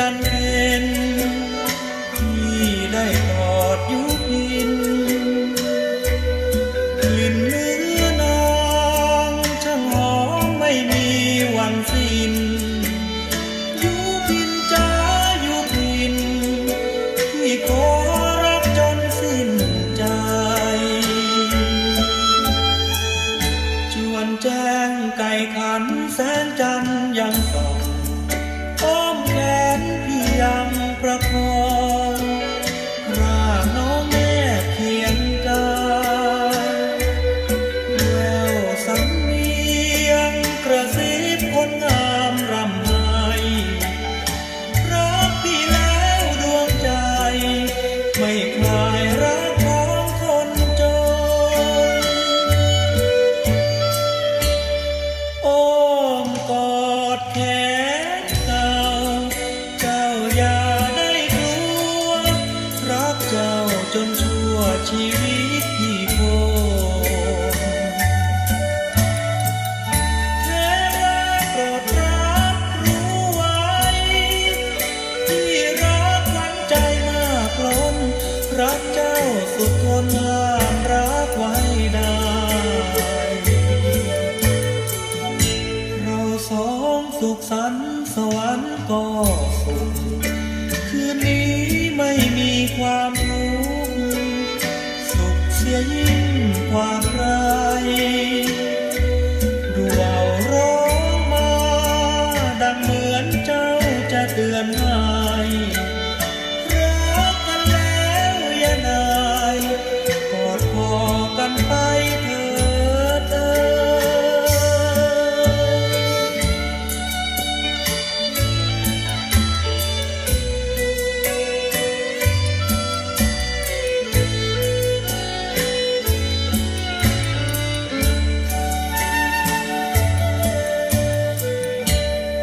จันทร์เพ็ญที่ได้กอดยุพินกลิ่นเนื้อนางช่างหอมไม่มีวันสิ้นยุพินจ้ายุพินที่ขอรักจนสิ้นใจจวนแจ้งไก่ขันแสงจันทร์ยังส่องอ้อมแขนพี่ยังประคองร่างน้องแนบเคียงกายแววสำเนียงกระซิบคนงามรำไห้รักพี่แล้วดวงใจไม่คลายรักของคนจนอ้อมกอดแขนเก่าเจ้าอย่าได้กลัวรักเจ้าจนชั่วชีวิตพี่คงเทวาโปรดรับรู้ไว้ที่รักขวัญใจมากล้นรักเจ้าสุดทนห้ามรักไว้ได้เราสองสุขสันต์สวรรค์ก็สุขคืนนี้ไม่มีความทุกข์สุขเสียยิ่งกว่าใครดวงร้องมาดังเหมือนเจ้าจะเตือนให้รักกันแล้วอย่านายกอดคอกันไปเถิด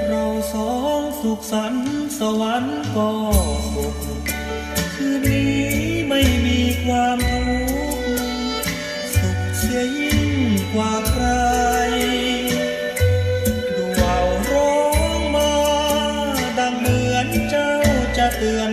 เราสองสุขสันต์สวรรค์ก็สุขคืนนี้ไม่มีความทุกข์สุขเสียยิ่งกว่าใครดวงร้องมาดังเหมือนเจ้าจะเตือน